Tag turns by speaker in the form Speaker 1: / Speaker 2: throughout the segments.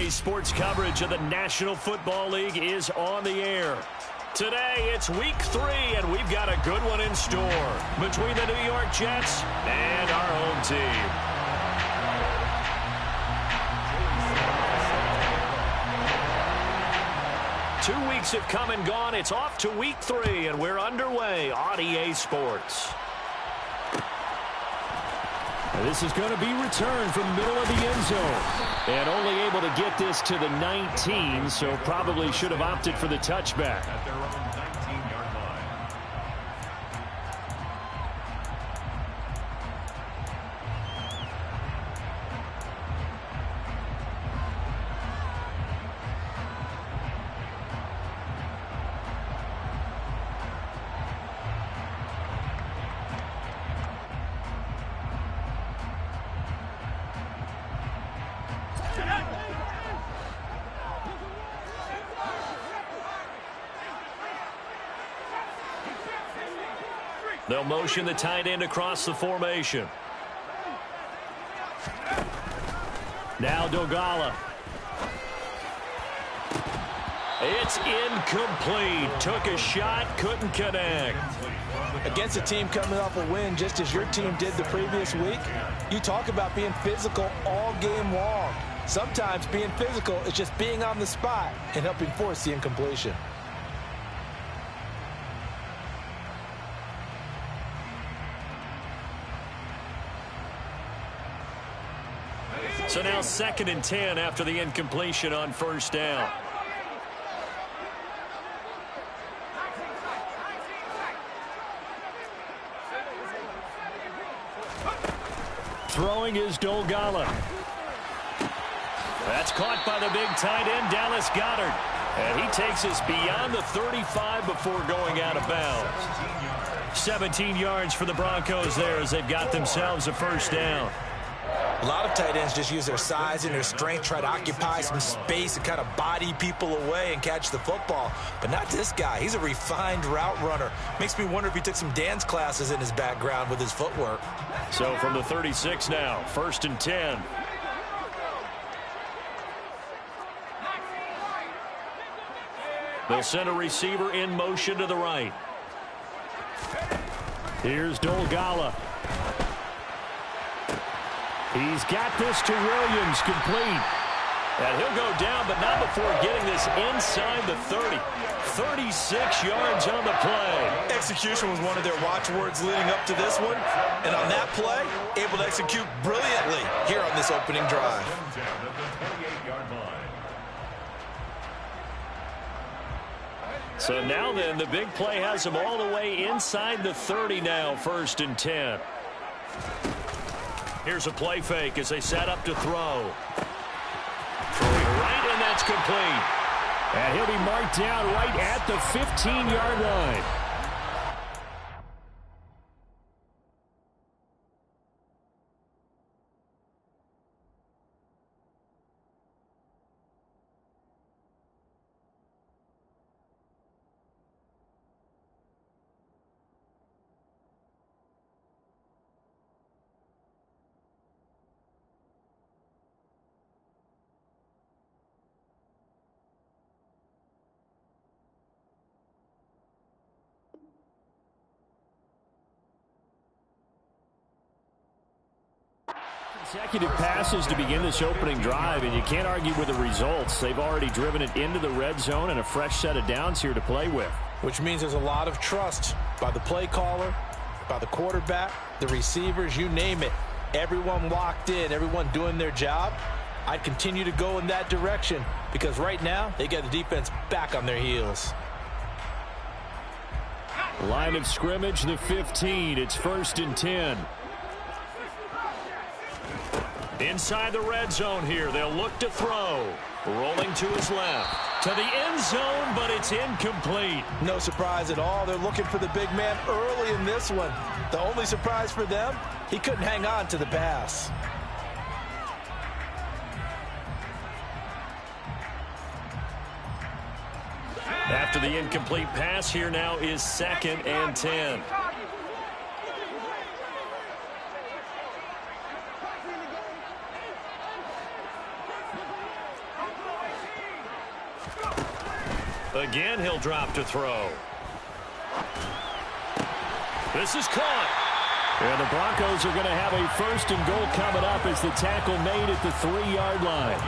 Speaker 1: EA Sports coverage of the National Football League is on the air. Today, it's Week 3, and we've got a good one in store between the New York Jets and our home team. Two weeks have come and gone. It's off to Week 3, and we're underway on EA Sports.
Speaker 2: This is going to be returned from the middle of the end zone. And only able to get this to the 19, so probably should have opted for the touchback.
Speaker 3: At their own 19-yard line.
Speaker 1: They'll motion the tight end across the formation. Now Dogala. It's incomplete. Took a shot, couldn't connect.
Speaker 4: Against a team coming off a win just as your team did the previous week, you talk about being physical all game long. Sometimes being physical is just being on the spot and helping force the incompletion.
Speaker 1: So now 2nd and 10 after the incompletion on first down. Throwing is Dogala. That's caught by the big tight end, Dallas Goedert. And he takes us beyond the 35 before going out of bounds. 17 yards for the Broncos there as they've got themselves a first down.
Speaker 4: A lot of tight ends just use their size and their strength, try to occupy some space and kind of body people away and catch the football. But not this guy. He's a refined route runner. Makes me wonder if he took some dance classes in his background with his footwork.
Speaker 1: So from the 36 now, 1st and 10. They'll send a receiver in motion to the right. Here's Dogala. He's got this to Williams, complete. And he'll go down, but not before getting this inside the 30. 36 yards on the play.
Speaker 4: Execution was one of their watchwords leading up to this one. And on that play, able to execute brilliantly here on this opening drive.
Speaker 1: So now then, the big play has him all the way inside the 30 now, 1st and 10. Here's a play fake as they set up to throw. Throwing right, and that's complete.
Speaker 2: And he'll be marked down right at the 15-yard line. Consecutive passes to begin this opening drive, and you can't argue with the results. They've already driven it into the red zone and a fresh set of downs here to play with.
Speaker 4: Which means there's a lot of trust by the play caller, by the quarterback, the receivers, you name it. Everyone locked in, everyone doing their job. I'd continue to go in that direction because right now they got the defense back on their heels.
Speaker 2: Line of scrimmage, the 15. It's 1st and 10.
Speaker 1: Inside the red zone here, they'll look to throw. Rolling to his left. To the end zone, but it's incomplete.
Speaker 4: No surprise at all. They're looking for the big man early in this one. The only surprise for them, he couldn't hang on to the pass.
Speaker 1: After the incomplete pass, here now is 2nd and 10. Again, he'll drop to throw. This is caught.
Speaker 2: And the Broncos are going to have a 1st and goal coming up as the tackle made at the 3-yard line.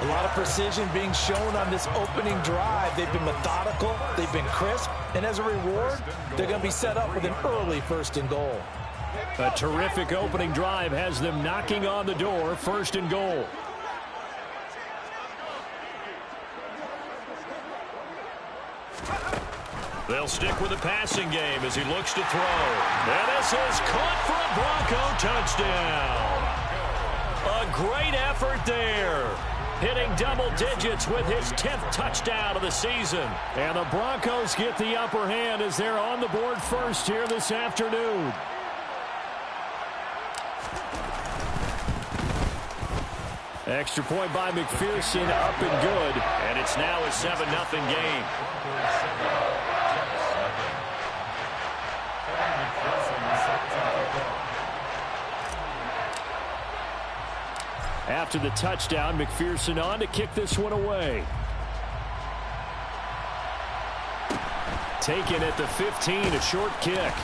Speaker 4: A lot of precision being shown on this opening drive. They've been methodical, they've been crisp, and as a reward, they're going to be set up with an early 1st and goal.
Speaker 2: A terrific opening drive has them knocking on the door, 1st and goal.
Speaker 1: They'll stick with the passing game as he looks to throw. And this is caught for a Bronco touchdown. A great effort there. Hitting double digits with his 10th touchdown of the season.
Speaker 2: And the Broncos get the upper hand as they're on the board first here this afternoon. Extra point by McPherson, up and good.
Speaker 1: And it's now a 7-0 game.
Speaker 2: After the touchdown, McPherson on to kick this one away. Taken at the 15, a short kick.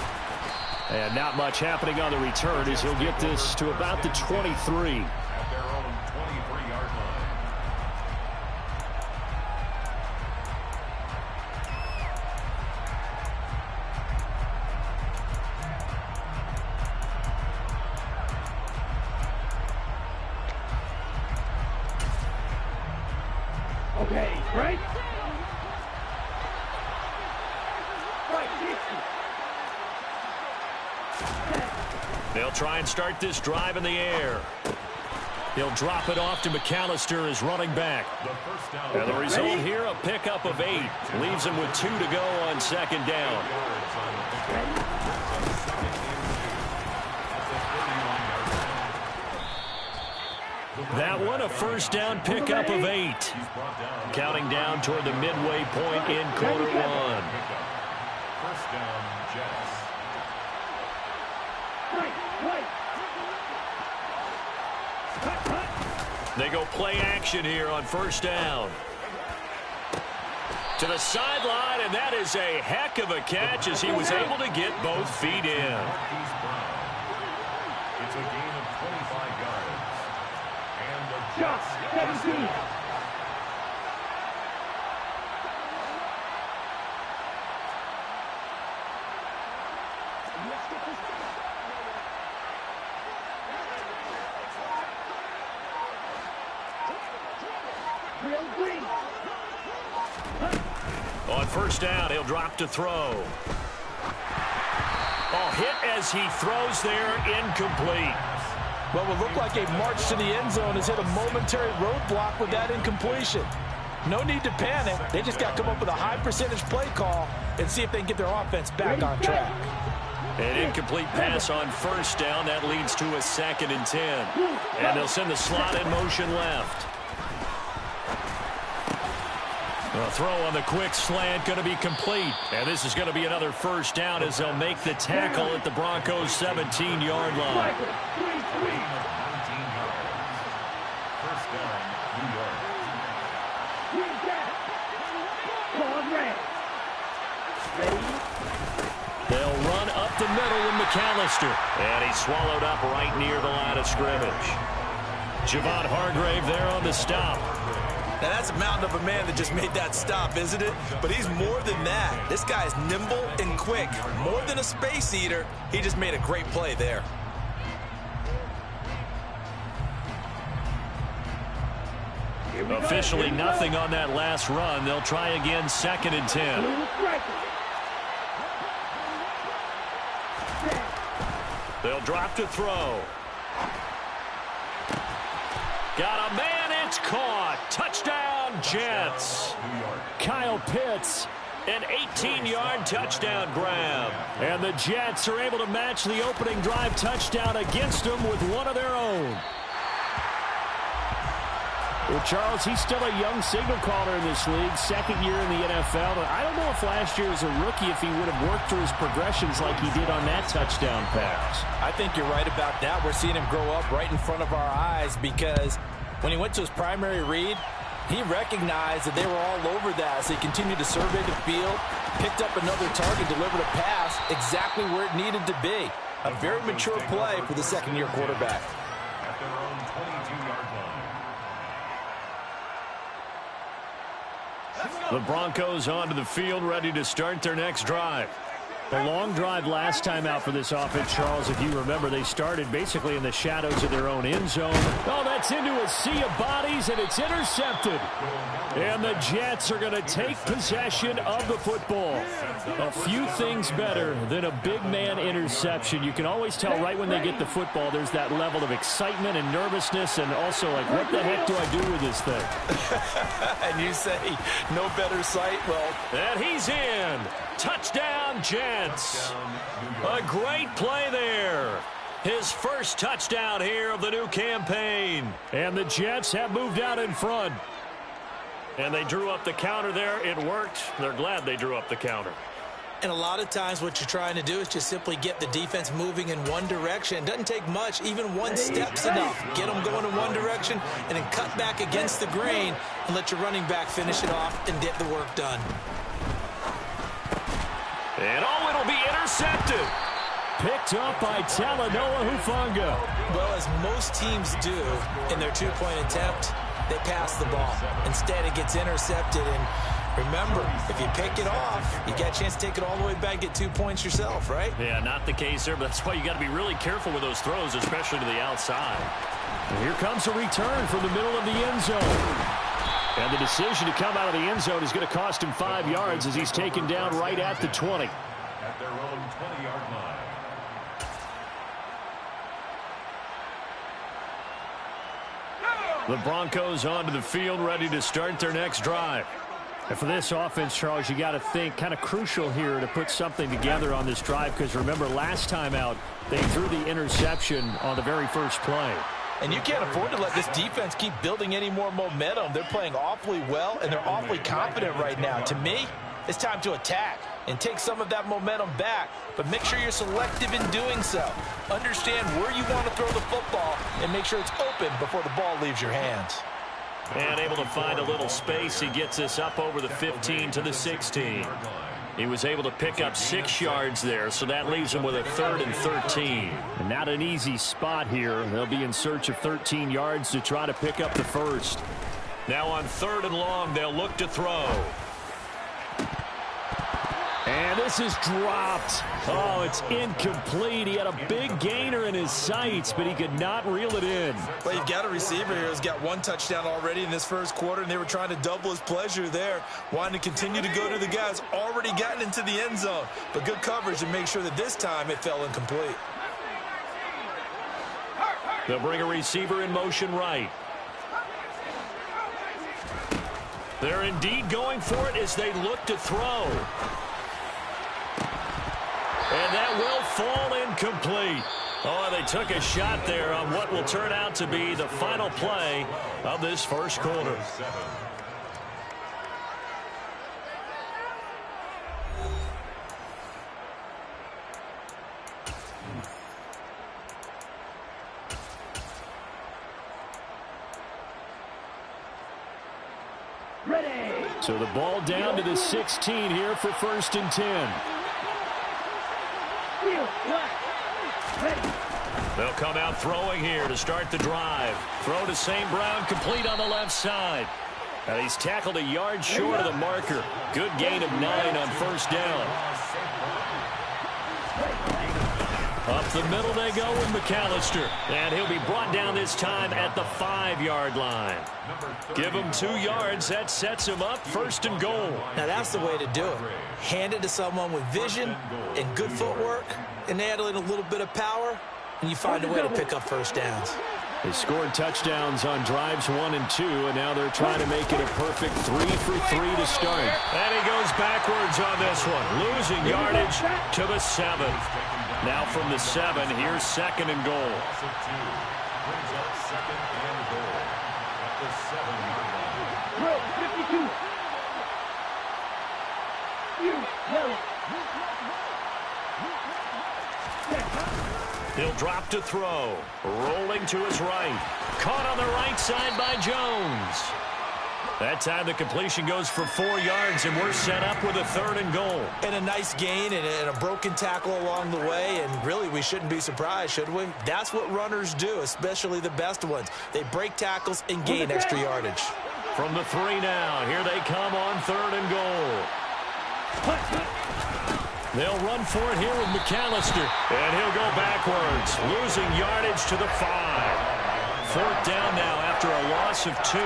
Speaker 2: And not much happening on the return as he'll get this to about the 23.
Speaker 3: At their own 23-yard line.
Speaker 5: Okay, right?
Speaker 1: They'll try and start this drive in the air. He'll drop it off to McAllister as running back. And the result here, a pickup of 8. Leaves him with 2 to go on 2nd down. That one, a 1st down pickup of 8. Counting down toward the midway point in quarter 1.
Speaker 3: 1st down, Jets.
Speaker 1: They go play action here on 1st down. To the sideline, and that is a heck of a catch as he was able to get both feet in.
Speaker 3: It's a gain of 25 yards. And the Jets 17.
Speaker 1: On 1st down, he'll drop to throw. Oh, hit as he throws there, incomplete.
Speaker 4: What will look like a march to the end zone has hit a momentary roadblock with that incompletion. No need to panic. They just got to come up with a high percentage play call and see if they can get their offense back on track.
Speaker 1: An incomplete pass on 1st down. That leads to a 2nd and 10. And they'll send the slot in motion left. A throw on the quick slant going to be complete. And this is going to be another 1st down as they'll make the tackle at the Broncos' 17-yard line.
Speaker 3: 1st down, New York.
Speaker 1: They'll run up the middle with McAllister. And he's swallowed up right near the line of scrimmage. Javon Hargrave there on the stop.
Speaker 6: Now, that's a mountain of a man that just made that stop, isn't it? But he's more than that. This guy is nimble and quick. More than a space eater. He just made a great play there.
Speaker 1: Officially nothing on that last run. They'll try again, 2nd and 10. They'll drop to throw. Got a man, it's caught. Touchdown, Jets.
Speaker 2: Kyle Pitts.
Speaker 1: An 18-yard touchdown grab.
Speaker 2: And the Jets are able to match the opening drive touchdown against them with one of their own. Well, Charles, he's still a young signal caller in this league, 2nd year in the NFL. But I don't know if last year as a rookie if he would have worked through his progressions like he did on that touchdown pass.
Speaker 4: I think you're right about that. We're seeing him grow up right in front of our eyes because when he went to his primary read, He recognized that they were all over that as he continued to survey the field, picked up another target, delivered a pass exactly where it needed to be. A very mature play for the second-year quarterback.
Speaker 3: At their own 22-yard line.
Speaker 1: The Broncos onto the field, ready to start their next drive.
Speaker 2: The long drive last time out for this offense, Charles, if you remember, they started basically in the shadows of their own end zone. Oh, that's into a sea of bodies, and it's intercepted. And the Jets are going to take possession of the football. A few things better than a big man interception. You can always tell right when they get the football, there's that level of excitement and nervousness, and also like, what the heck do I do with this thing?
Speaker 4: And you say, no better sight? Well,
Speaker 1: and he's in. Touchdown, Jets. A great play there. His first touchdown here of the new campaign.
Speaker 2: And the Jets have moved out in front.
Speaker 1: And they drew up the counter there. It worked. They're glad they drew up the counter.
Speaker 6: And a lot of times what you're trying to do is just simply get the defense moving in one direction. It doesn't take much. Even one step's enough. Get them going in one direction and then cut back against the grain and let your running back finish it off and get the work done.
Speaker 1: And it'll be intercepted.
Speaker 2: Picked up by Talanoa Hufanga.
Speaker 6: Well, as most teams do in their two-point attempt, they pass the ball. Instead, it gets intercepted. And remember, if you pick it off, you got a chance to take it all the way back, get 2 points yourself, right?
Speaker 1: Yeah, not the case there, but that's why you got to be really careful with those throws, especially to the outside.
Speaker 2: And here comes a return from the middle of the end zone. And the decision to come out of the end zone is going to cost him 5 yards as he's taken down right at the 20.
Speaker 3: At their own 20-yard line.
Speaker 1: The Broncos onto the field, ready to start their next drive.
Speaker 2: And for this offense, Charles, you got to think kind of crucial here to put something together on this drive, because remember last time out they threw the interception on the very first play.
Speaker 4: and you can't afford to let this defense keep building any more momentum. They're playing awfully well, and they're awfully confident right now. To me, it's time to attack and take some of that momentum back, but make sure you're selective in doing so. Understand where you want to throw the football and make sure it's open before the ball leaves your hands.
Speaker 1: And able to find a little space. He gets this up over the 15 to the 16. He was able to pick up 6 yards there, so that leaves him with a 3rd and 13.
Speaker 2: And not an easy spot here. They'll be in search of 13 yards to try to pick up the first.
Speaker 1: Now on 3rd and long, they'll look to throw.
Speaker 2: And this is dropped. Oh, it's incomplete. He had a big gainer in his sights, but he could not reel it in.
Speaker 6: Well, you've got a receiver here who's got 1 touchdown already in this first quarter, and they were trying to double his pleasure there, wanting to continue to go to the guys already gotten into the end zone. But good coverage and make sure that this time it fell incomplete.
Speaker 1: They'll bring a receiver in motion right. They're indeed going for it as they look to throw. And that will fall incomplete. Oh, they took a shot there on what will turn out to be the final play of this first quarter.
Speaker 2: Ready. So the ball down to the 16 here for 1st and 10.
Speaker 1: They'll come out throwing here to start the drive. Throw to St. Brown, complete on the left side. Now he's tackled a yard short of the marker. Good gain of 9 on 1st down. Up the middle they go with McAllister. And he'll be brought down this time at the 5-yard line. Give him 2 yards. That sets him up 1st and goal.
Speaker 6: Now that's the way to do it. Hand it to someone with vision and good footwork, and add in a little bit of power, and you find a way to pick up 1st downs.
Speaker 2: They scored touchdowns on drives 1 and 2, and now they're trying to make it a perfect 3 for 3 to start.
Speaker 1: And he goes backwards on this one, losing yardage to the 7. Now from the 7, here's 2nd and goal. He'll drop to throw. Rolling to his right. Caught on the right side by Jones. That time the completion goes for 4 yards, and we're set up with a 3rd and goal.
Speaker 6: And a nice gain and a broken tackle along the way, and really we shouldn't be surprised, should we? That's what runners do, especially the best ones. They break tackles and gain extra yardage.
Speaker 1: From the 3 now, here they come on 3rd and goal. They'll run for it here with McAllister, and he'll go backwards, losing yardage to the 5. 4th down now after a loss of 2.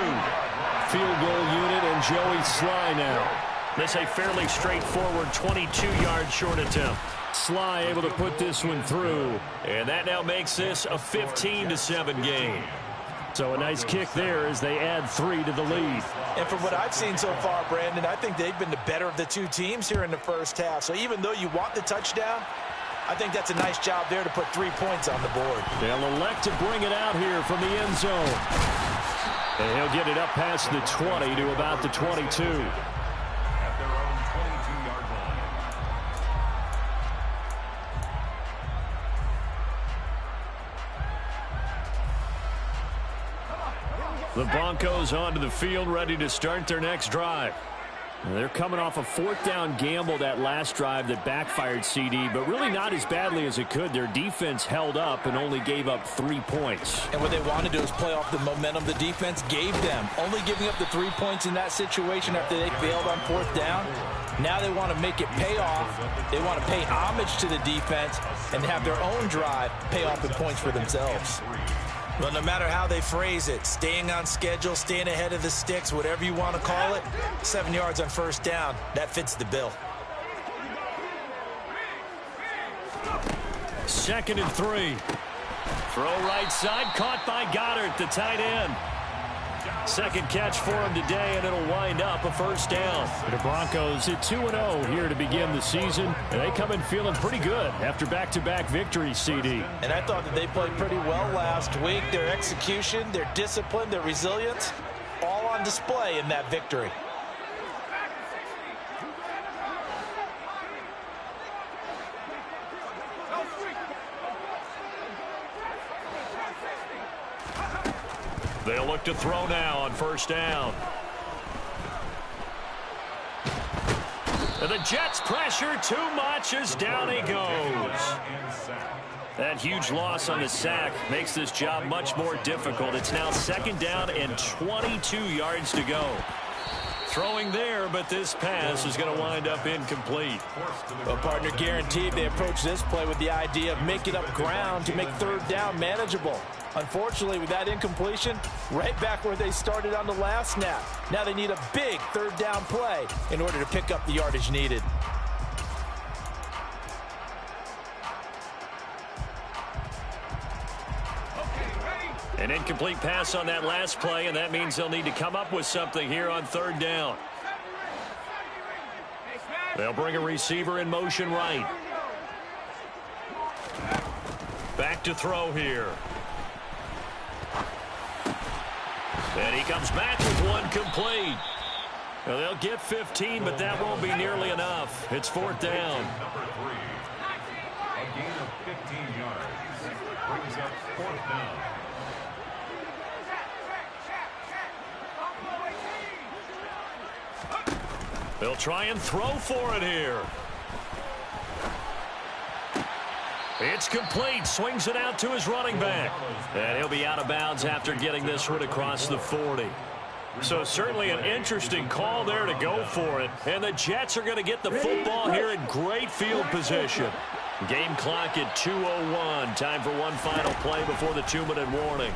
Speaker 1: Field goal unit and Joey Sly now. This a fairly straightforward 22-yard short attempt. Sly able to put this one through, and that now makes this a 15-7 game. So a nice kick there as they add 3 to the lead.
Speaker 6: And from what I've seen so far, Brandon, I think they've been the better of the 2 teams here in the first half. So even though you want the touchdown, I think that's a nice job there to put 3 points on the board.
Speaker 2: They'll elect to bring it out here from the end zone. And he'll get it up past the 20 to about the 22.
Speaker 3: At their own 22-yard line.
Speaker 2: The Broncos onto the field, ready to start their next drive. They're coming off a 4th down gamble that last drive that backfired, CD, but really not as badly as it could. Their defense held up and only gave up 3 points.
Speaker 6: And what they want to do is play off the momentum the defense gave them. Only giving up the 3 points in that situation after they failed on 4th down. Now they want to make it pay off. They want to pay homage to the defense and have their own drive pay off in points for themselves. Well, no matter how they phrase it, staying on schedule, staying ahead of the sticks, whatever you want to call it, 7 yards on 1st down, that fits the bill.
Speaker 1: 2nd and 3. Throw right side, caught by Goddard, the tight end. 2nd catch for him today, and it'll wind up a 1st down.
Speaker 2: The Broncos at 2-0 here to begin the season, and they come in feeling pretty good after back-to-back victories, CD.
Speaker 6: And I thought that they played pretty well last week. Their execution, their discipline, their resilience, all on display in that victory.
Speaker 1: They'll look to throw now on 1st down. And the Jets pressure too much as down he goes. That huge loss on the sack makes this job much more difficult. It's now 2nd down and 22 yards to go. Throwing there, but this pass is going to wind up incomplete.
Speaker 6: Well, partner, guaranteed they approach this play with the idea of making up ground to make 3rd down manageable. Unfortunately, with that incompletion, right back where they started on the last snap. Now they need a big 3rd down play in order to pick up the yardage needed.
Speaker 1: An incomplete pass on that last play, and that means they'll need to come up with something here on 3rd down. They'll bring a receiver in motion right. Back to throw here. And he comes back with one complete. Well, they'll get 15, but that won't be nearly enough. It's 4th down.
Speaker 3: Number 3. A gain of 15 yards. Brings up 4th down.
Speaker 1: They'll try and throw for it here. It's complete. Swings it out to his running back. And he'll be out of bounds after getting this one across the 40. So certainly an interesting call there to go for it. And the Jets are going to get the football here in great field position. Game clock at 2:01. Time for one final play before the 2-minute warning.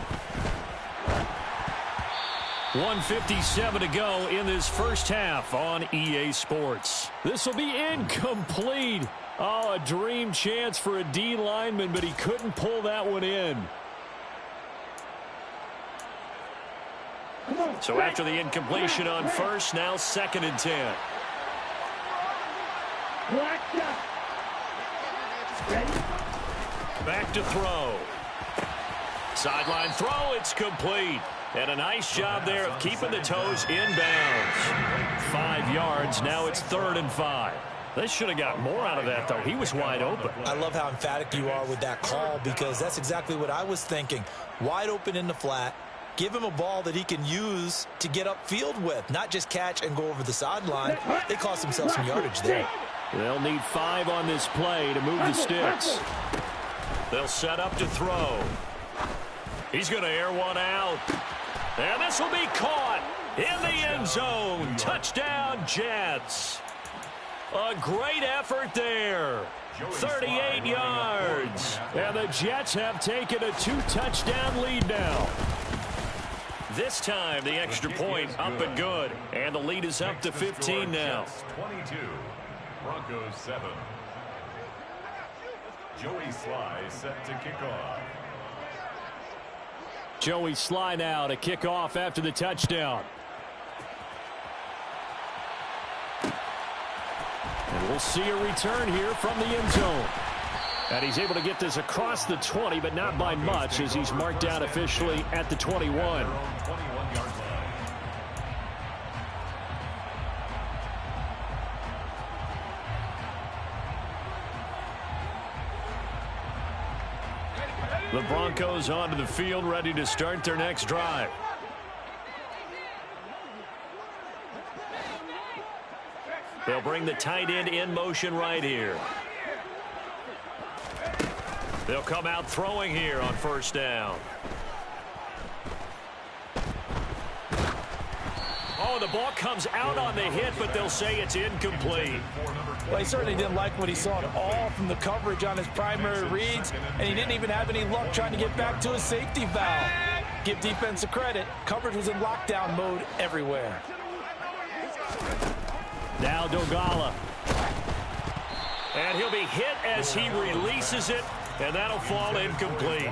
Speaker 1: 1:57 to go in this first half on EA Sports.
Speaker 2: This will be incomplete. Oh, a dream chance for a D lineman, but he couldn't pull that one in.
Speaker 1: So after the incompletion on 1st, now 2nd and 10. Back to throw. Sideline throw, it's complete. And a nice job there of keeping the toes inbounds. 5 yards, now it's 3rd and 5. They should have got more out of that, though. He was wide open.
Speaker 6: I love how emphatic you are with that call because that's exactly what I was thinking. Wide open in the flat. Give him a ball that he can use to get upfield with, not just catch and go over the sideline. They cost themselves some yardage there.
Speaker 2: They'll need 5 on this play to move the sticks.
Speaker 1: They'll set up to throw. He's going to air one out. And this will be caught in the end zone. Touchdown, Jets. A great effort there. 38 yards.
Speaker 2: And the Jets have taken a 2-touchdown lead now.
Speaker 1: This time, the extra point up and good. And the lead is up to 15 now.
Speaker 3: 22, Broncos 7. Joey Sly set to kick off.
Speaker 2: Joey Sly now to kick off after the touchdown. And we'll see a return here from the end zone. And he's able to get this across the 20, but not by much, as he's marked down officially at the 21.
Speaker 3: 21-yard line.
Speaker 1: The Broncos onto the field, ready to start their next drive. They'll bring the tight end in motion right here. They'll come out throwing here on first down. Oh, the ball comes out on the hit, but they'll say it's incomplete.
Speaker 4: Well, he certainly didn't like what he saw at all from the coverage on his primary reads, and he didn't even have any luck trying to get back to his safety valve. Give defense credit. Coverage was in lockdown mode everywhere.
Speaker 2: Now Dogala.
Speaker 1: And he'll be hit as he releases it, and that'll fall incomplete.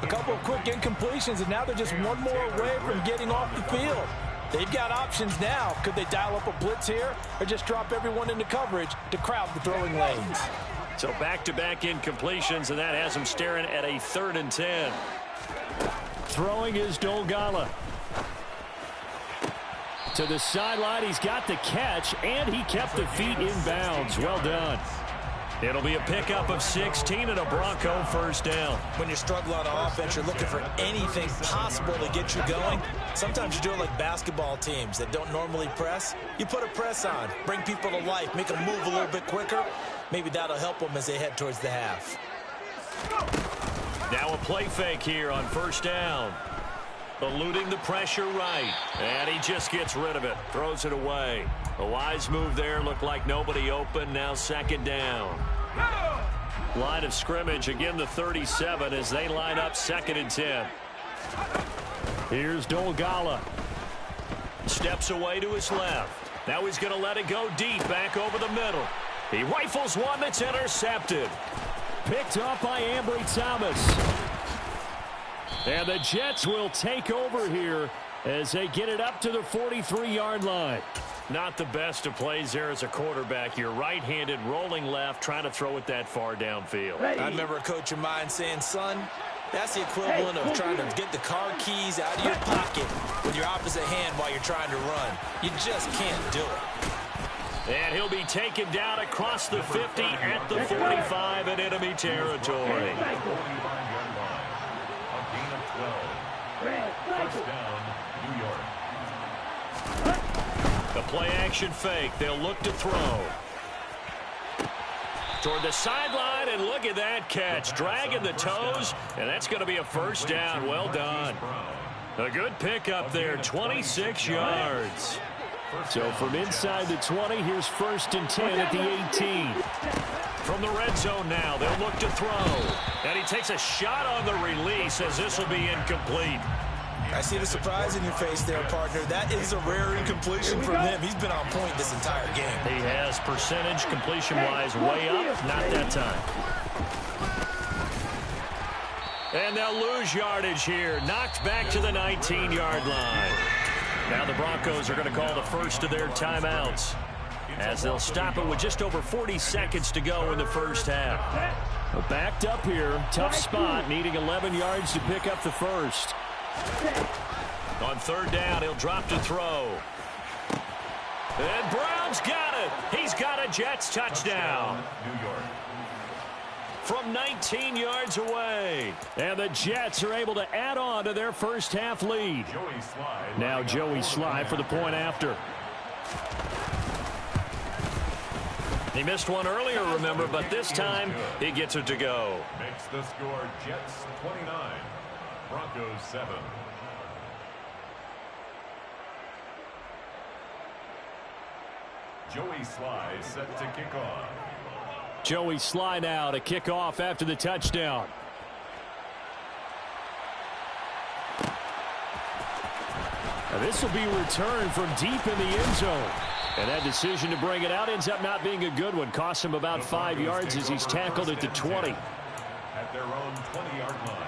Speaker 4: A couple of quick incompletions, and now they're just one more away from getting off the field. They've got options now. Could they dial up a blitz here or just drop everyone into coverage to crowd the throwing lanes?
Speaker 1: So back-to-back incompletions, and that has them staring at a 3rd and 10.
Speaker 2: Throwing is Dogala. To the sideline, he's got the catch, and he kept the feet in bounds. Well done.
Speaker 1: It'll be a pickup of 16 and a Bronco first down.
Speaker 6: When you're struggling on offense, you're looking for anything possible to get you going. Sometimes you do it like basketball teams that don't normally press. You put a press on, bring people to life, make them move a little bit quicker. Maybe that'll help them as they head towards the half.
Speaker 1: Now a play fake here on first down. Eluding the pressure right. And he just gets rid of it. Throws it away. A wise move there. Looked like nobody open. Now 2nd down. Line of scrimmage. Again, the 37 as they line up 2nd and 10.
Speaker 2: Here's Dogala.
Speaker 1: Steps away to his left. Now he's going to let it go deep. Back over the middle. He rifles one that's intercepted.
Speaker 2: Picked off by Ambry Thomas. And the Jets will take over here as they get it up to the 43-yard line.
Speaker 1: Not the best of plays there as a quarterback. You're right-handed, rolling left, trying to throw it that far downfield.
Speaker 6: I remember a coach of mine saying, son, that's the equivalent of trying to get the car keys out of your pocket with your opposite hand while you're trying to run. You just can't do it.
Speaker 1: And he'll be taken down across the 50 at the 45 in enemy territory.
Speaker 3: First down, New York.
Speaker 1: The play-action fake. They'll look to throw. Toward the sideline, and look at that catch. Dragging the toes, and that's going to be a first down. Well done. A good pickup there, 26 yards.
Speaker 2: So from inside the 20, here's 1st and 10 at the 18.
Speaker 1: From the red zone now, they'll look to throw. And he takes a shot on the release as this will be incomplete.
Speaker 6: I see the surprise in your face there, partner. That is a rare incompletion from him. He's been on point this entire game.
Speaker 1: He has percentage completion-wise way up. Not that time. And they'll lose yardage here. Knocked back to the 19-yard line. Now the Broncos are going to call the first of their timeouts, as they'll stop it with just over 40 seconds to go in the first half.
Speaker 2: Backed up here. Tough spot. Needing 11 yards to pick up the first.
Speaker 1: On 3rd down, he'll drop to throw. And Brown's got it. He's got a Jets touchdown.
Speaker 3: New York.
Speaker 1: from 19 yards away.
Speaker 2: And the Jets are able to add on to their first half lead. Now Joey Slye for the point after.
Speaker 1: He missed one earlier, remember, but this time he gets it to go.
Speaker 3: Makes the score Jets 29, Broncos 7. Joey Slye set to kick off.
Speaker 2: Joey Slye now to kick off after the touchdown. Now this will be returned from deep in the end zone. And that decision to bring it out ends up not being a good one. Costs him about 5 yards as he's tackled at the 20.
Speaker 3: At their own 20-yard line.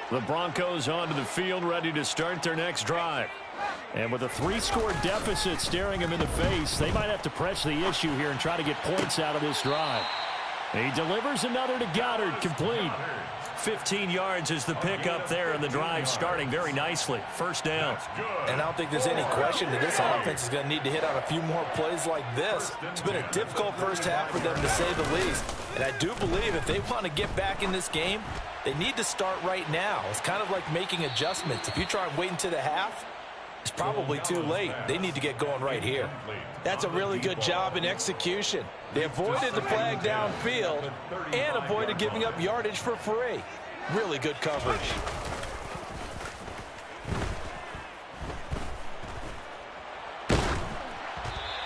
Speaker 2: The Broncos onto the field, ready to start their next drive. And with a 3-score deficit staring them in the face, they might have to press the issue here and try to get points out of this drive. He delivers another to Goddard, complete.
Speaker 1: 15 yards is the pickup there, and the drive starting very nicely. First down.
Speaker 4: And I don't think there's any question that this offense is going to need to hit on a few more plays like this. It's been a difficult first half for them, to say the least. And I do believe if they want to get back in this game, they need to start right now. It's kind of like making adjustments. If you try and wait until the half, it's probably too late. They need to get going right here.
Speaker 6: That's a really good job in execution. They avoided the flag downfield and avoided giving up yardage for free. Really good coverage.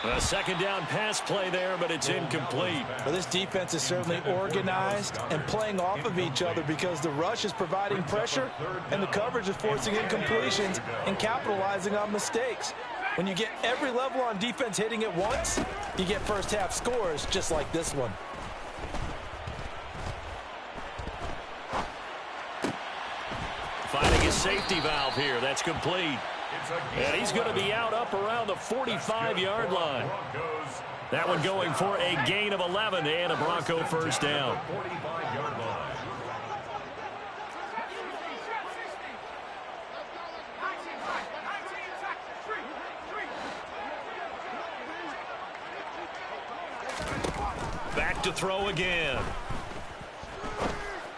Speaker 2: A second down pass play there, but it's incomplete.
Speaker 6: Well, this defense is certainly organized and playing off of each other because the rush is providing pressure and the coverage is forcing incompletions and capitalizing on mistakes. When you get every level on defense hitting at once, you get first half scores just like this one.
Speaker 2: Finding his safety valve here. That's complete. And he's going to be out up around the 45-yard line. That one going for a gain of 11 and a Bronco first down. Back to throw again.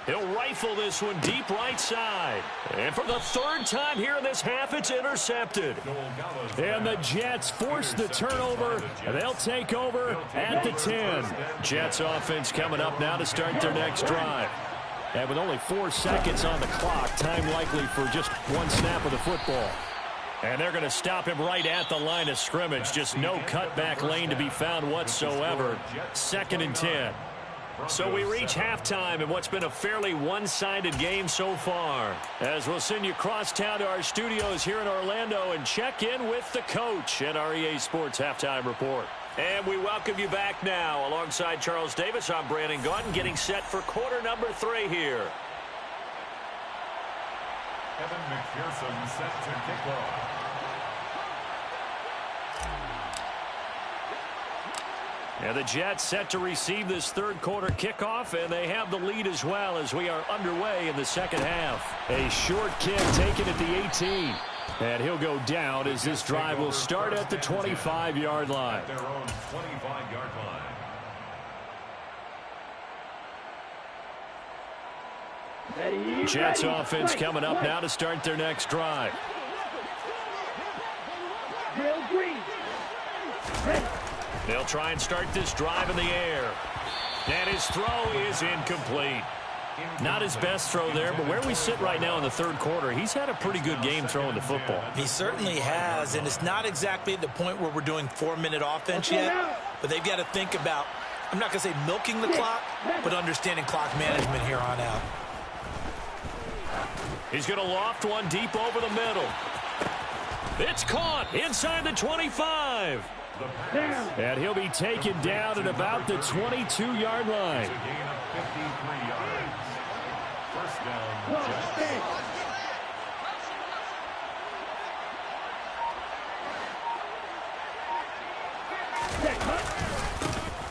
Speaker 2: He'll rifle this one deep right side. And for the third time here in this half, it's intercepted. And the Jets force the turnover, and they'll take over at the 10. Jets offense coming up now to start their next drive. And with only 4 seconds on the clock, time likely for just one snap of the football. And they're going to stop him right at the line of scrimmage. Just no cutback lane to be found whatsoever. 2nd and 10. So we reach halftime in what's been a fairly one-sided game so far. As we'll send you crosstown to our studios here in Orlando and check in with the coach at our EA Sports Halftime Report. And we welcome you back now. Alongside Charles Davis, I'm Brandon Gaudin, getting set for quarter number 3 here.
Speaker 3: Evan McPherson set to kick off.
Speaker 2: And the Jets set to receive this third quarter kickoff, and they have the lead as well as we are underway in the second half. A short kick taken at the 18. And he'll go down as this drive will start at the 25-yard line.
Speaker 3: Their own 25-yard line.
Speaker 2: Jets offense coming up now to start their next drive. They'll try and start this drive in the air. And his throw is incomplete. Not his best throw there, but where we sit right now in the third quarter, he's had a pretty good game throwing the football.
Speaker 6: He certainly has, and it's not exactly at the point where we're doing 4-minute offense yet, but they've got to think about, I'm not going to say milking the clock, but understanding clock management here on out.
Speaker 2: He's going to loft one deep over the middle. It's caught inside the 25. And he'll be taken down at about the 22-yard line.
Speaker 3: It's a gain of 53 yards. First down, Jets.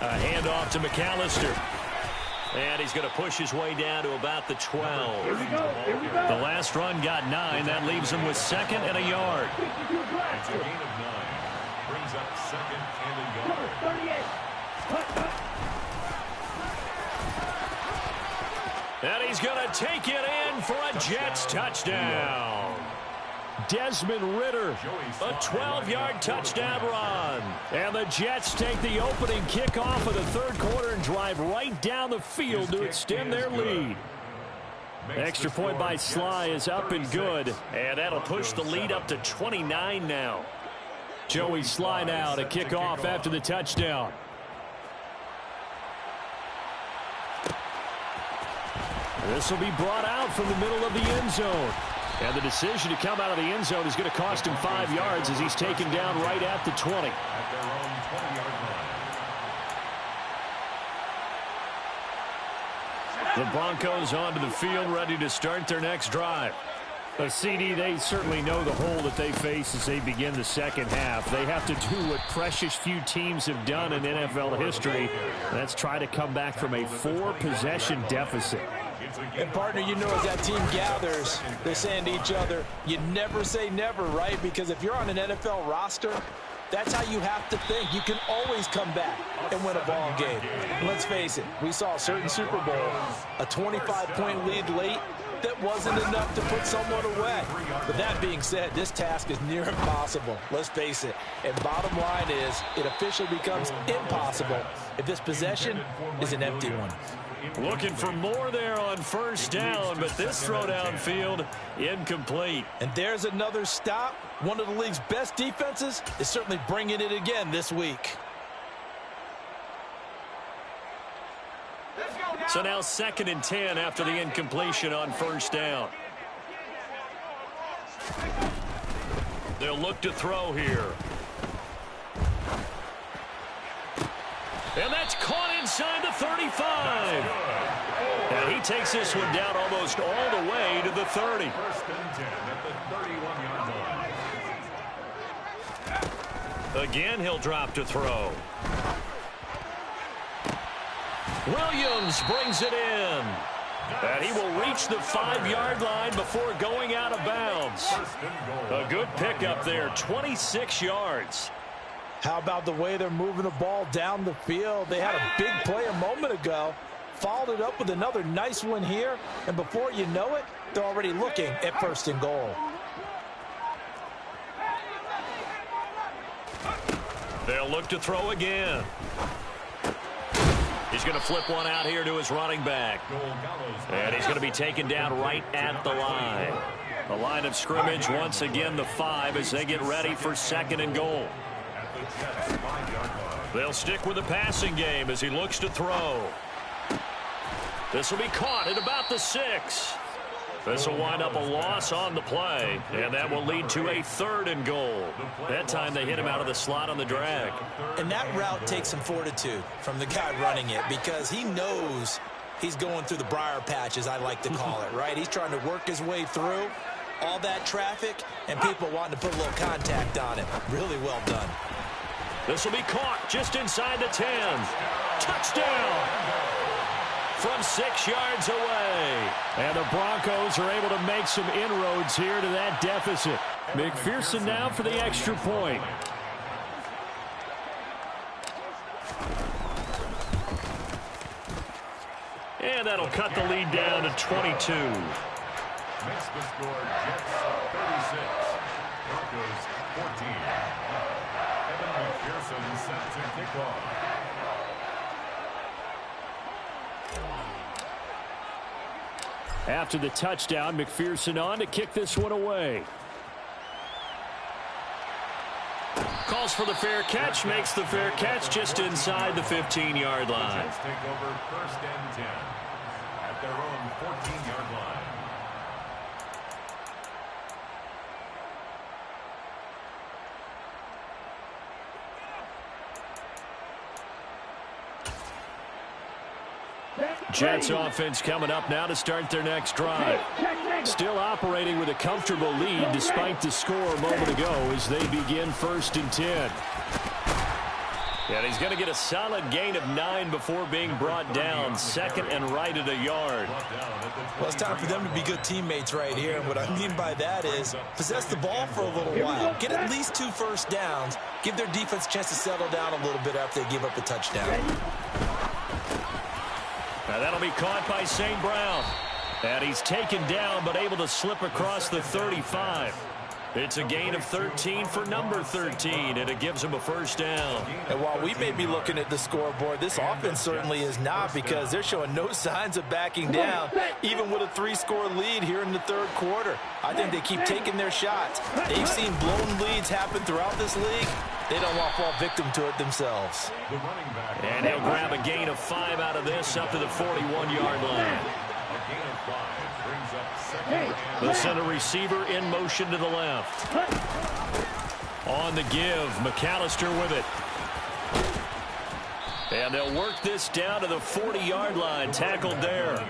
Speaker 2: A handoff to McAllister.
Speaker 1: And he's going to push his way down to about the 12.
Speaker 5: Here we go.
Speaker 1: The last run got 9. That leaves him with 2nd and a yard.
Speaker 3: It's a gain of 9. Brings up 2nd and a yard.
Speaker 5: 38.
Speaker 1: And he's going to take it in for a Jets touchdown.
Speaker 2: Desmond Ridder,
Speaker 1: A 12-yard touchdown run.
Speaker 2: and the Jets take the opening kickoff of the third quarter and drive right down the field to extend their lead. Extra point by Sly is up and good.
Speaker 1: And that'll push the lead up to 29 now.
Speaker 2: Joey Sly now to kick off after the touchdown. This will be brought out from the middle of the end zone. And the decision to come out of the end zone is going to cost him 5 yards as he's taken down right at the 20.
Speaker 3: At their own 20-yard line.
Speaker 1: The Broncos onto the field, ready to start their next drive.
Speaker 2: A CD, they certainly know the hole that they face as they begin the second half. They have to do what precious few teams have done in NFL history. That's try to come back from a 4-possession deficit.
Speaker 4: And, partner, you know, as that team gathers, they're saying to each other, you never say never, right? Because if you're on an NFL roster, that's how you have to think. You can always come back and win a ball game. And let's face it, we saw a certain Super Bowl, a 25-point lead late that wasn't enough to put someone away. But that being said, this task is near impossible. Let's face it. And bottom line is, it officially becomes impossible if this possession is an empty one.
Speaker 1: Looking for more there on first down, but this throw downfield incomplete.
Speaker 4: And there's another stop. One of the league's best defenses is certainly bringing it again this week.
Speaker 1: So now 2nd and 10 after the incompletion on first down. They'll look to throw here. And that's caught inside the 35. And he takes this one down almost all the way to the 30.
Speaker 3: 1st and 10 at the 31-yard line.
Speaker 1: Again, he'll drop to throw. Williams brings it in. And he will reach the 5-yard line before going out of bounds. A good pickup there, 26 yards.
Speaker 4: How about the way they're moving the ball down the field? They had a big play a moment ago, followed it up with another nice one here, and before you know it, they're already looking at 1st and goal.
Speaker 1: They'll look to throw again. He's going to flip one out here to his running back. And he's going to be taken down right at the line. The line of scrimmage, once again, the 5 as they get ready for 2nd and goal. They'll stick with the passing game as he looks to throw. This will be caught at about the 6. This will wind up a loss on the play, and that will lead to a 3rd and goal. That time they hit him out of the slot on the drag.
Speaker 6: And that route takes some fortitude from the guy running it because he knows he's going through the briar patch, as I like to call it, right? He's trying to work his way through all that traffic and people wanting to put a little contact on him. Really well done.
Speaker 1: This will be caught just inside the 10. Touchdown! From 6 yards away.
Speaker 2: And the Broncos are able to make some inroads here to that deficit. McPherson now for the extra point.
Speaker 1: And that'll cut the lead down to 22.
Speaker 3: Makes the score Jets 36, Broncos 14. Evan McPherson set to kick off.
Speaker 2: After the touchdown, McPherson on to kick this one away.
Speaker 1: Calls for the fair catch, makes the fair catch just inside the 15-yard line.
Speaker 3: Jets take over 1st and 10 at their own 14-yard line.
Speaker 2: Jets offense coming up now to start their next drive. Still operating with a comfortable lead despite the score a moment ago as they begin 1st and 10.
Speaker 1: And he's going to get a solid gain of 9 before being brought down. Second and right at a yard.
Speaker 6: Well, it's time for them to be good teammates right here. And what I mean by that is possess the ball for a little while. Get at least 2 first downs. Give their defense a chance to settle down a little bit after they give up the touchdown.
Speaker 1: Now that'll be caught by St. Brown. And he's taken down but able to slip across the 35. It's a gain of 13 for number 13, and it gives him a first down.
Speaker 6: And while we may be looking at the scoreboard, this offense certainly is not, because they're showing no signs of backing down, even with a 3-score lead here in the third quarter. I think they keep taking their shots. They've seen blown leads happen throughout this league. They don't want to fall victim to it themselves.
Speaker 1: And he'll grab a gain of 5 out of this up to the 41-yard line. The center receiver in motion to the left. On the give, McAllister with it. And they'll work this down to the 40-yard line. Tackled there.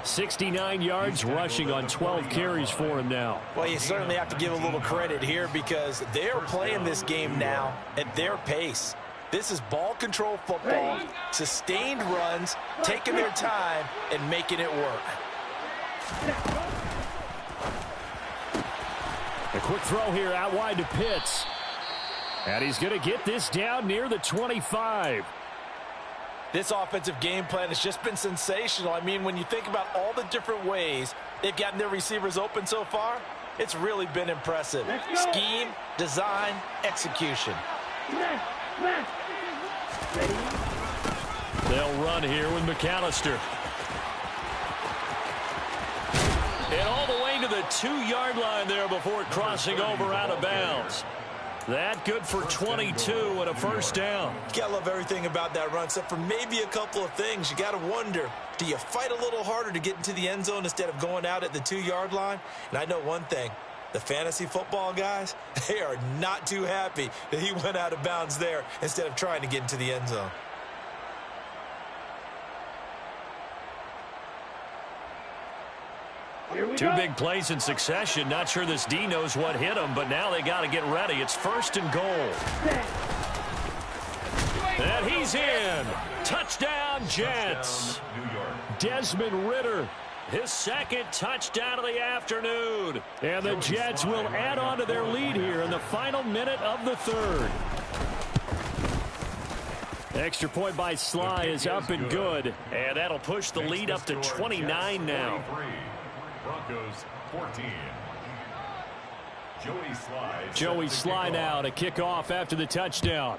Speaker 1: 69 yards rushing on 12 carries for him now.
Speaker 6: Well, you certainly have to give a little credit here, because they're playing this game now at their pace. This is ball control football, sustained runs, taking their time, and making it work.
Speaker 2: A quick throw here out wide to Pitts. And he's going to get this down near the 25.
Speaker 6: This offensive game plan has just been sensational. I mean, when you think about all the different ways they've gotten their receivers open so far, it's really been impressive. Scheme, design, execution.
Speaker 1: They'll run here with McAllister. And all the way to the 2-yard line there before crossing over out of bounds. That good for 22 and a first down.
Speaker 6: You gotta love everything about that run, except for maybe a couple of things. You gotta wonder, do you fight a little harder to get into the end zone instead of going out at the 2-yard line? And I know one thing, the fantasy football guys, they are not too happy that he went out of bounds there instead of trying to get into the end zone.
Speaker 1: Two big plays in succession. Not sure this D knows what hit him, but now they got to get ready. It's first and goal. And he's in. Touchdown, Jets. Desmond Ridder, his second touchdown of the afternoon.
Speaker 2: And the Jets will add on to their lead here in the final minute of the third. Extra point by Sly is up and good.
Speaker 1: And that'll push the lead up to 29 now.
Speaker 3: Broncos 14.
Speaker 2: Joey Sly now to kick off after the touchdown.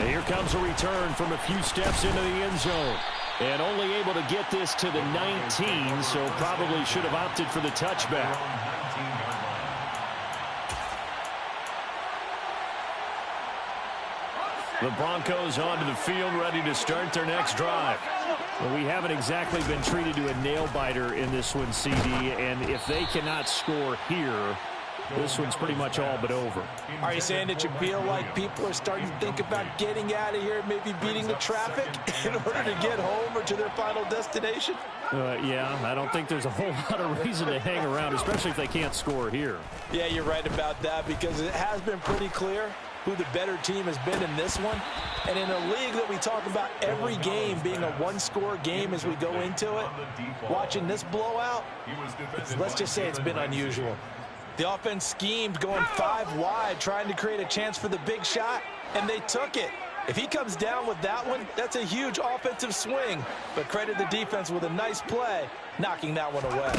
Speaker 2: And here comes a return from a few steps into the end zone. And only able to get this to the 19, so probably should have opted for the touchback.
Speaker 1: The Broncos onto the field, ready to start their next drive.
Speaker 2: Well, we haven't exactly been treated to a nail-biter in this one, CD, and if they cannot score here, this one's pretty much all but over.
Speaker 6: Are you saying that you feel like people are starting to think about getting out of here, maybe beating the traffic in order to get home or to their final destination?
Speaker 2: Yeah, I don't think there's a whole lot of reason to hang around, especially if they can't score here.
Speaker 6: Yeah, you're right about that, because it has been pretty clear who the better team has been in this one. And in a league that we talk about every game being a one-score game as we go into it, watching this blowout, let's just say it's been unusual. The offense schemed going 5 wide, trying to create a chance for the big shot, and they took it. If he comes down with that one, that's a huge offensive swing. But credit the defense with a nice play, knocking that one away.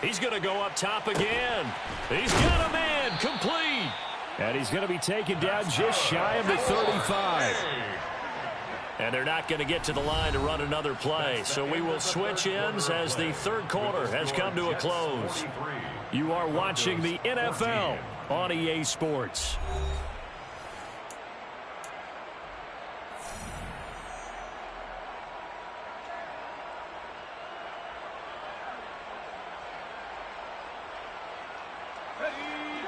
Speaker 1: He's going to go up top again. He's got a man, complete.
Speaker 2: And he's going to be taken down just shy of the 35.
Speaker 1: And they're not going to get to the line to run another play. So we will switch ends as the third quarter has come to a close.
Speaker 2: You are watching the NFL on EA Sports.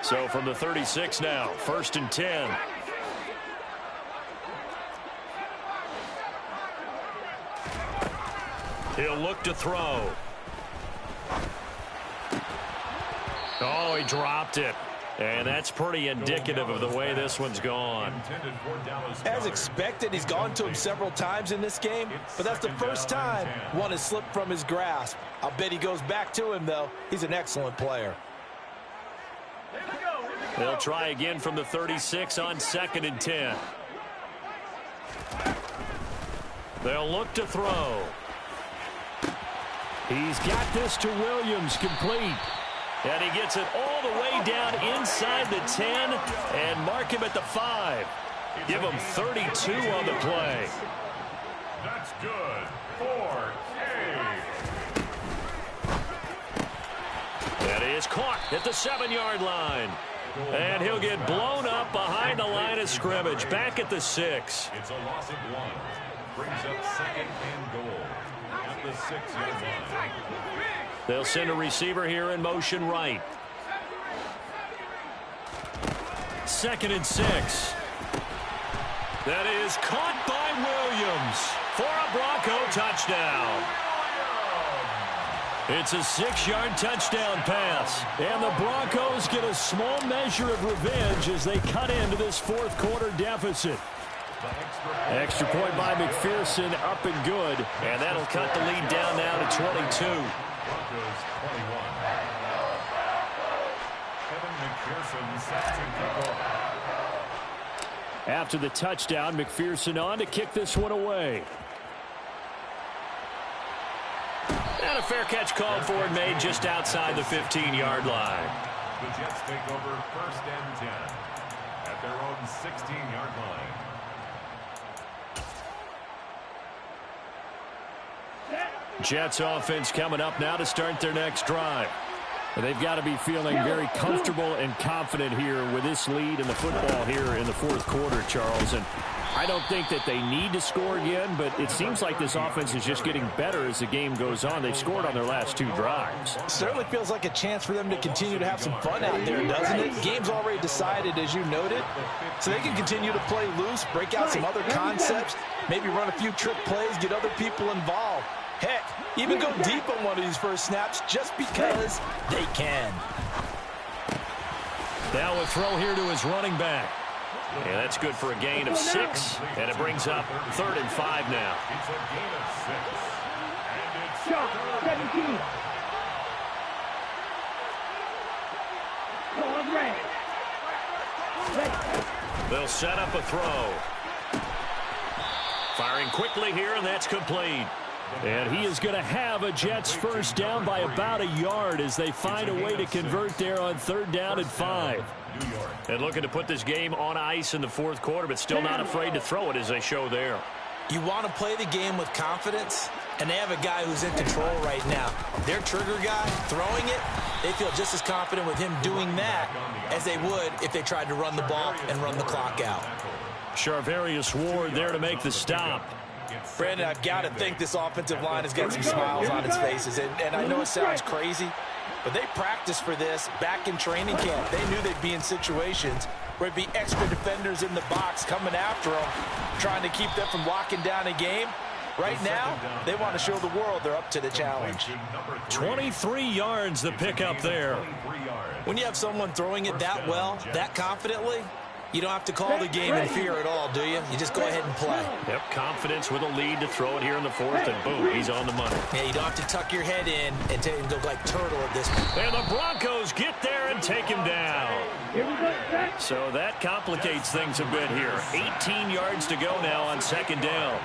Speaker 1: So from the 36 now, first and 10. He'll look to throw. Oh, he dropped it. And that's pretty indicative of the way this one's gone.
Speaker 4: As expected, he's gone to him several times in this game, but that's the first time one has slipped from his grasp. I'll bet he goes back to him, though. He's an excellent player.
Speaker 1: They'll try again from the 36 on 2nd and 10. They'll look to throw.
Speaker 2: He's got this to Williams, complete.
Speaker 1: And he gets it all the way down inside the 10 and mark him at the 5. Give him 32 on the play.
Speaker 3: That's good. 4K.
Speaker 1: That is caught at the 7-yard line. And he'll get blown up behind the line of scrimmage. Back at the 6.
Speaker 3: It's a loss of 1. Brings up 2nd and goal at the 6-yard line.
Speaker 1: They'll send a receiver here in motion right. 2nd and 6. That is caught by Williams for a Bronco touchdown. It's a 6-yard touchdown pass. And the Broncos get a small measure of revenge as they cut into this 4th quarter deficit. Extra point by McPherson, up and good. And that'll cut the lead down now to 22.
Speaker 3: Broncos 21. Kevin McPherson sets to kick off.
Speaker 2: After the touchdown, McPherson on to kick this one away.
Speaker 1: And a fair catch called for and made just outside the 15-yard line.
Speaker 3: The Jets take over 1st and 10 at their own 16-yard line.
Speaker 2: Jets offense coming up now to start their next drive. And they've got to be feeling very comfortable and confident here with this lead in the football here in the 4th quarter, Charles. And I don't think that they need to score again, but it seems like this offense is just getting better as the game goes on. They've scored on their last 2 drives.
Speaker 4: Certainly feels like a chance for them to continue to have some fun out there, doesn't it? Game's already decided, as you noted, so they can continue to play loose, break out some other concepts, maybe run a few trick plays, get other people involved. Heck, even go deep on one of these first snaps just because they can.
Speaker 1: Now a throw here to his running back. And that's good for a gain of 6. And it brings up 3rd and 5 now.
Speaker 3: It's a gain of 6. And it's
Speaker 5: Shot, 17. Ball red.
Speaker 1: They'll set up a throw. Firing quickly here, and that's complete.
Speaker 2: And he is going to have a Jets first down by about a yard as they find a way to convert there on 3rd down and 5.
Speaker 1: And looking to put this game on ice in the 4th quarter, but still not afraid to throw it as they show there.
Speaker 6: You want to play the game with confidence, and they have a guy who's in control right now. Their trigger guy throwing it, they feel just as confident with him doing that as they would if they tried to run the ball and run the clock out.
Speaker 1: Charvarius Ward there to make the stop.
Speaker 4: Brandon, I've got to think this offensive line has got some smiles on its faces. And I know it sounds crazy, but they practiced for this back in training camp. They knew they'd be in situations where it'd be extra defenders in the box coming after them, trying to keep them from locking down a game. Right now, they want to show the world they're up to the challenge.
Speaker 1: 23 yards the pickup there.
Speaker 6: When you have someone throwing it that well, that confidently, you don't have to call the game in fear at all, do you? You just go ahead and play.
Speaker 1: Yep, confidence with a lead to throw it here in the 4th, and boom, he's on the money.
Speaker 6: Yeah, you don't have to tuck your head in and go like turtle at this point.
Speaker 1: And the Broncos get there and take him down. So that complicates things a bit here. 18 yards to go now on 2nd down.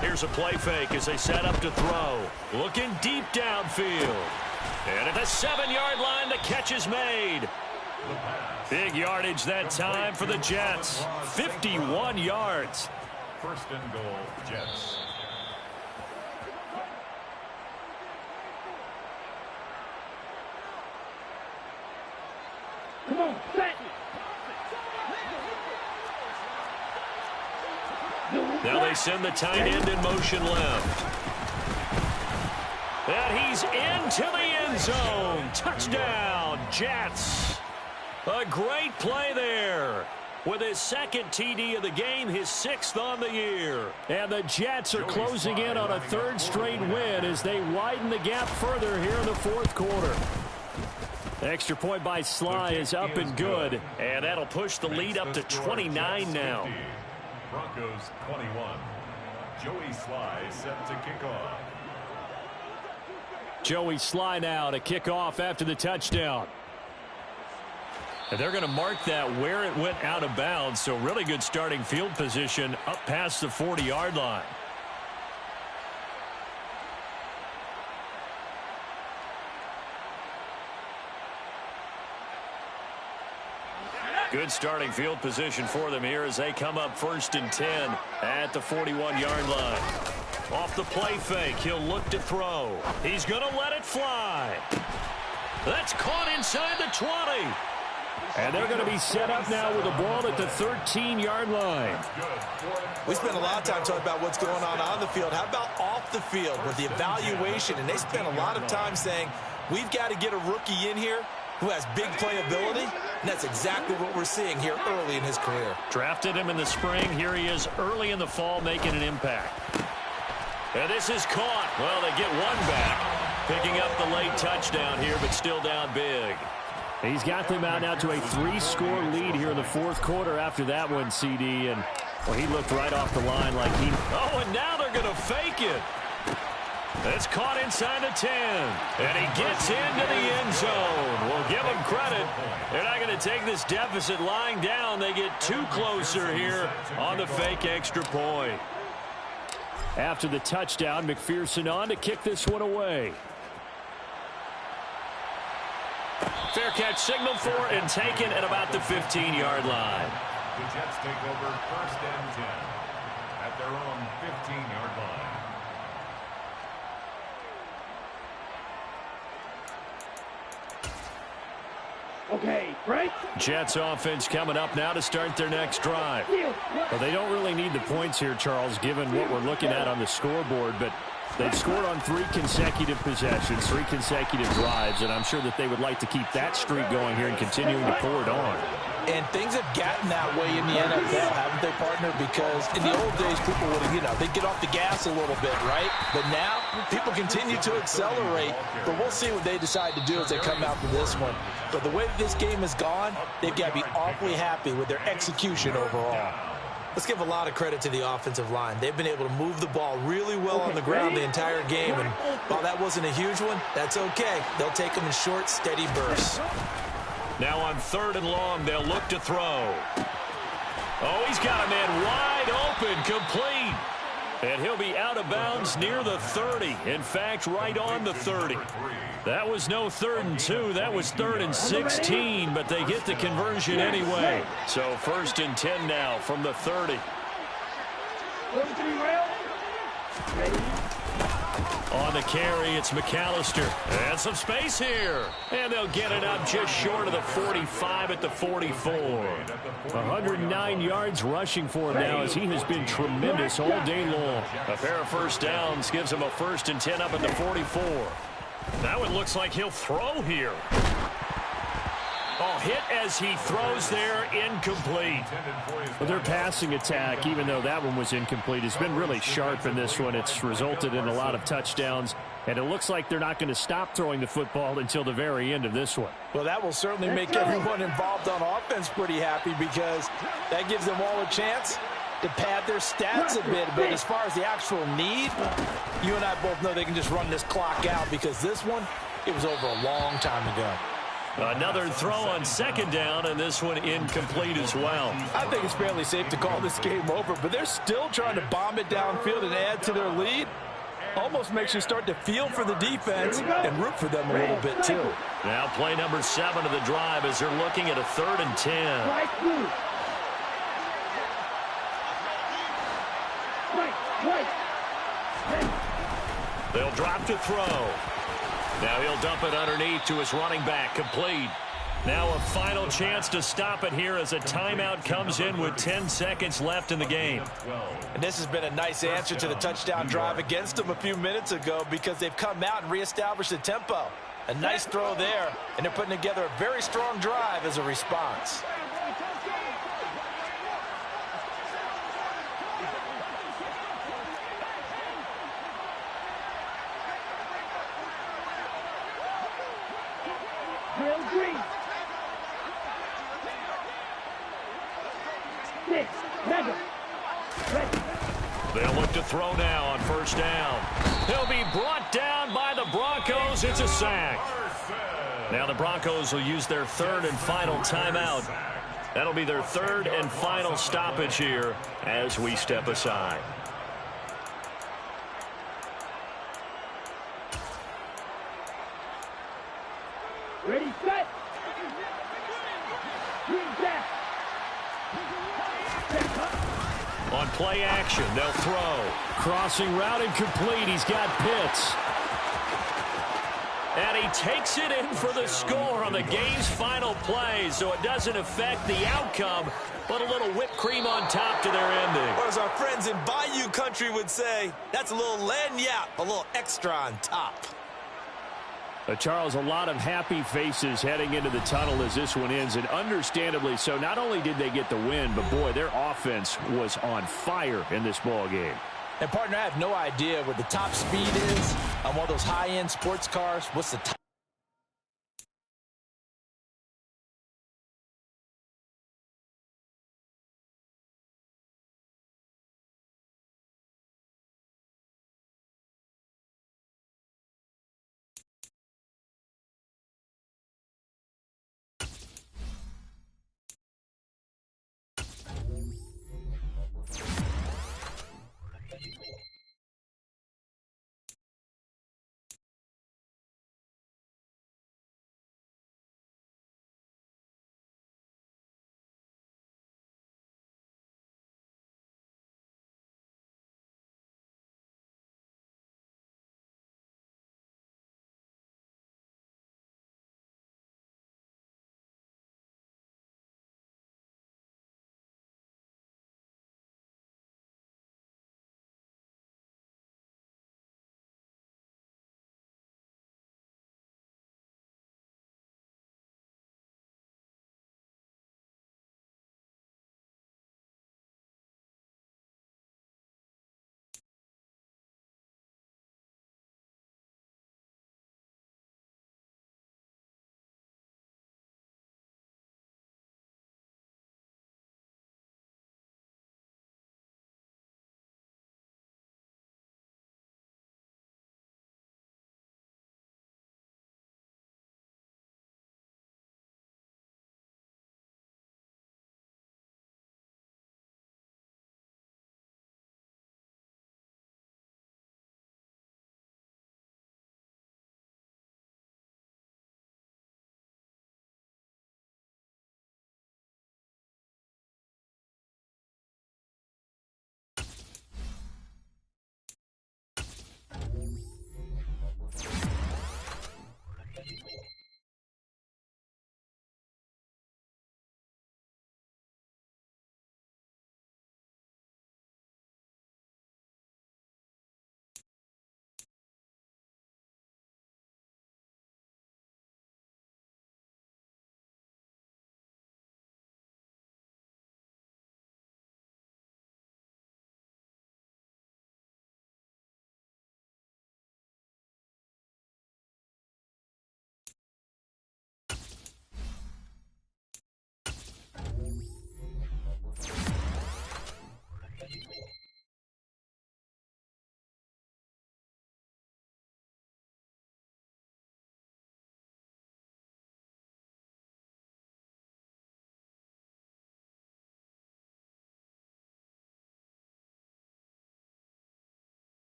Speaker 1: Here's a play fake as they set up to throw. Looking deep downfield. And at the 7-yard line, the catch is made. Big yardage that time for the Jets. 51 yards.
Speaker 3: 1st and goal, Jets.
Speaker 5: Come on, set.
Speaker 1: Now they send the tight end in motion left. And he's into the end zone. Touchdown, Jets. A great play there. with his second TD of the game, his 6th on the year.
Speaker 2: And the Jets are closing in on a 3rd straight win as they widen the gap further here in the 4th quarter. Extra point by Sly is up and good.
Speaker 1: And that'll push the lead up to 29 now.
Speaker 3: Broncos 21. Joey Sly set to kick off.
Speaker 2: Joey Sly now to kick off after the touchdown.
Speaker 1: And they're going to mark that where it went out of bounds, so really good starting field position up past the 40-yard line. Good starting field position for them here as they come up 1st and 10 at the 41-yard line. Off the play fake, he'll look to throw. He's going to let it fly. That's caught inside the 20.
Speaker 2: And they're going to be set up now with the ball at the 13-yard line.
Speaker 6: We spent a lot of time talking about what's going on the field. How about off the field with the evaluation? And they spent a lot of time saying, we've got to get a rookie in here who has big playability, and that's exactly what we're seeing here early in his career.
Speaker 1: Drafted him in the spring. Here he is early in the fall making an impact. And this is caught. Well, they get one back. Picking up the late touchdown here, but still down big.
Speaker 2: He's got them out now to a 3-score lead here in the 4th quarter after that one, CD. And, well, he looked right off the line like he...
Speaker 1: Oh, and now they're going to fake it. It's caught inside the 10. And he gets into the end zone. We'll give him credit. They're not going to take this deficit lying down. They get too closer here on the fake extra point.
Speaker 2: After the touchdown, McPherson on to kick this one away.
Speaker 1: Fair catch signaled for and taken at about the 15-yard line.
Speaker 3: The Jets take over 1st and 10 at their own 15-yard line.
Speaker 5: Okay, break.
Speaker 2: Jets offense coming up now to start their next drive. Well, they don't really need the points here, Charles, given what we're looking at on the scoreboard, but they've scored on 3 consecutive possessions, 3 consecutive drives, and I'm sure that they would like to keep that streak going here and continuing to pour it on.
Speaker 6: And things have gotten that way in the NFL, haven't they, partner? Because in the old days, people would, they'd get off the gas a little bit, right? But now, people continue to accelerate. But we'll see what they decide to do as they come out to this one. But the way that this game has gone, they've got to be awfully happy with their execution overall. Let's give a lot of credit to the offensive line. They've been able to move the ball really well on the ground the entire game. And while that wasn't a huge one, that's okay. They'll take them in short, steady bursts.
Speaker 1: Now on 3rd and long, they'll look to throw. Oh, he's got a man wide open, complete. And he'll be out of bounds near the 30. In fact, right on the 30. That was no 3rd and 2. That was 3rd and 16, but they get the conversion anyway. So 1st and 10 now from the 30. On the carry, it's McAllister. And some space here. And they'll get it up just short of the 45 at the 44.
Speaker 2: 109 yards rushing for him now as he has been tremendous all day long.
Speaker 1: A pair of first downs gives him a 1st and 10 up at the 44. Now it looks like he'll throw here. Oh, hit as he throws there, incomplete.
Speaker 2: Well, their passing attack, even though that one was incomplete, has been really sharp in this one. It's resulted in a lot of touchdowns, and it looks like they're not going to stop throwing the football until the very end of this one.
Speaker 6: Well, that will certainly make everyone involved on offense pretty happy because that gives them all a chance to pad their stats a bit. But as far as the actual need, you and I both know they can just run this clock out because this one, it was over a long time ago.
Speaker 1: Another throw on 2nd down, and this one incomplete as well.
Speaker 6: I think it's fairly safe to call this game over, but they're still trying to bomb it downfield and add to their lead. Almost makes you start to feel for the defense and root for them a little bit, too.
Speaker 1: Now play number 7 of the drive as they're looking at a 3rd and 10. They'll drop to throw. Now he'll dump it underneath to his running back, complete. Now a final chance to stop it here as a timeout comes in with 10 seconds left in the game.
Speaker 6: And this has been a nice answer to the touchdown drive against them a few minutes ago because they've come out and reestablished the tempo. A nice throw there, and they're putting together a very strong drive as a response.
Speaker 5: Green. 6, Mega. Ready.
Speaker 1: They'll look to throw now on first down. He'll be brought down by the Broncos. It's a sack. Now the Broncos will use their third and final timeout. That'll be their third and final stoppage here as we step aside.
Speaker 5: Ready, set. Green back.
Speaker 1: On play action, they'll throw.
Speaker 2: Crossing route incomplete. He's got Pitts.
Speaker 1: And he takes it in for the score on the game's final play, so it doesn't affect the outcome, but a little whipped cream on top to their ending.
Speaker 6: Or as our friends in Bayou Country would say, that's a little lagniappe, a little extra on top.
Speaker 2: Charles, a lot of happy faces heading into the tunnel as this one ends, and understandably so. Not only did they get the win, but boy, their offense was on fire in this ball game.
Speaker 4: And partner, I have no idea what the top speed is on one of those high-end sports cars. What's the top